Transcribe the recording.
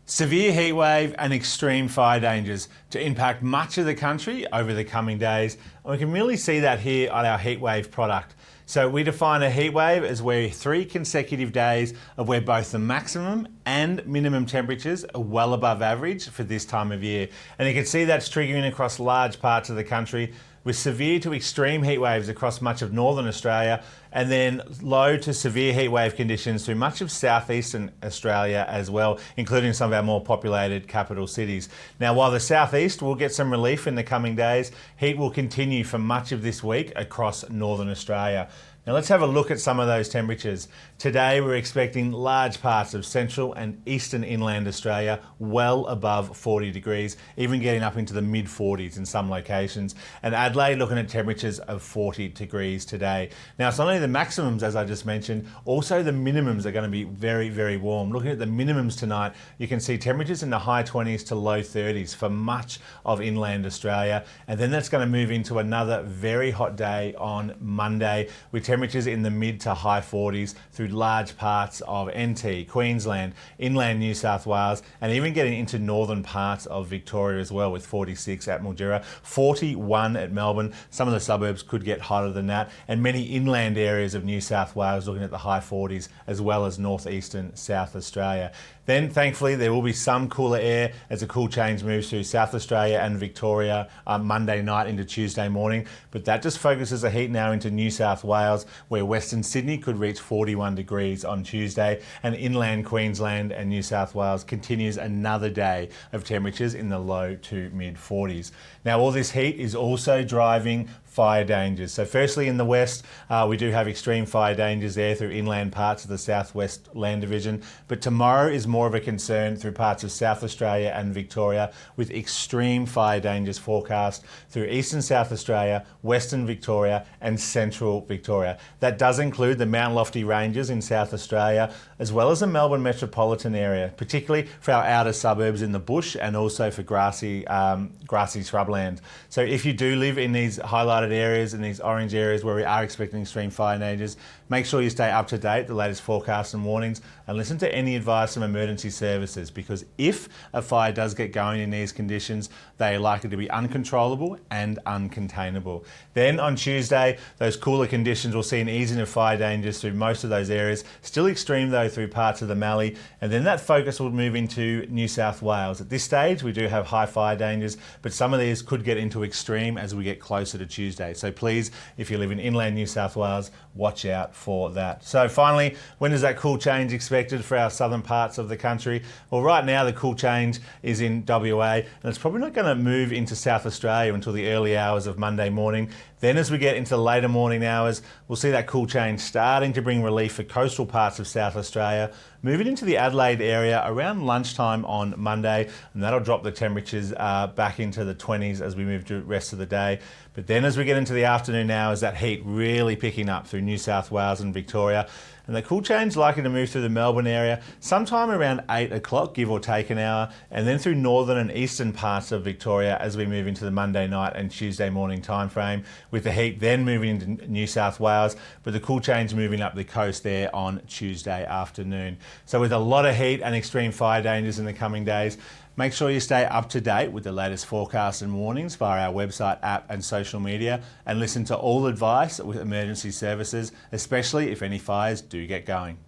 Severe heatwave and extreme fire dangers to impact much of the country over the coming days. And we can really see that here on our heatwave product. So we define a heatwave as where 3 consecutive days of where both the maximum and minimum temperatures are well above average for this time of year. And you can see that's triggering across large parts of the country, with severe to extreme heat waves across much of northern Australia, and then low to severe heat wave conditions through much of southeastern Australia as well, including some of our more populated capital cities. Now, while the southeast will get some relief in the coming days, heat will continue for much of this week across northern Australia. Now let's have a look at some of those temperatures. Today we're expecting large parts of central and eastern inland Australia well above 40 degrees, even getting up into the mid 40s in some locations. And Adelaide looking at temperatures of 40 degrees today. Now it's not only the maximums, as I just mentioned, also the minimums are going to be very, very warm. Looking at the minimums tonight, you can see temperatures in the high 20s to low 30s for much of inland Australia. And then that's going to move into another very hot day on Monday, with temperatures in the mid to high 40s through large parts of NT, Queensland, inland New South Wales, and even getting into northern parts of Victoria as well, with 46 at Mildura, 41 at Melbourne. Some of the suburbs could get hotter than that, and many inland areas of New South Wales looking at the high 40s, as well as northeastern South Australia. Then, thankfully, there will be some cooler air as a cool change moves through South Australia and Victoria Monday night into Tuesday morning. But that just focuses the heat now into New South Wales, where Western Sydney could reach 41 degrees on Tuesday, and inland Queensland and New South Wales continues another day of temperatures in the low to mid 40s. Now, all this heat is also driving fire dangers. So firstly, in the west, we do have extreme fire dangers there through inland parts of the Southwest Land Division. But tomorrow is more of a concern through parts of South Australia and Victoria, with extreme fire dangers forecast through eastern South Australia, western Victoria and central Victoria. That does include the Mount Lofty Ranges in South Australia, as well as the Melbourne metropolitan area, particularly for our outer suburbs in the bush and also for grassy shrubland. So if you do live in these highlighted areas, in these orange areas where we are expecting extreme fire dangers, make sure you stay up to date, the latest forecasts and warnings, and listen to any advice from emergency services, because if a fire does get going in these conditions, they are likely to be uncontrollable and uncontainable. Then on Tuesday, those cooler conditions will see an easing of fire dangers through most of those areas, still extreme though through parts of the Mallee, and then that focus will move into New South Wales. At this stage, we do have high fire dangers, but some of these could get into extreme as we get closer to Tuesday. So please, if you live in inland New South Wales, watch out for that. So finally, when is that cool change expected for our southern parts of the country? Well, right now the cool change is in WA, and it's probably not going to move into South Australia until the early hours of Monday morning. Then as we get into the later morning hours, we'll see that cool change starting to bring relief for coastal parts of South Australia, moving into the Adelaide area around lunchtime on Monday, and that'll drop the temperatures back into the 20s as we move to the rest of the day. But then as we get into the afternoon hours, that heat really picking up through New South Wales and Victoria. And the cool change is likely to move through the Melbourne area sometime around 8 o'clock, give or take an hour, and then through northern and eastern parts of Victoria as we move into the Monday night and Tuesday morning time frame, with the heat then moving into New South Wales, but the cool change moving up the coast there on Tuesday afternoon. So with a lot of heat and extreme fire dangers in the coming days, make sure you stay up to date with the latest forecasts and warnings via our website, app and social media, and listen to all advice with emergency services, especially if any fires do get going.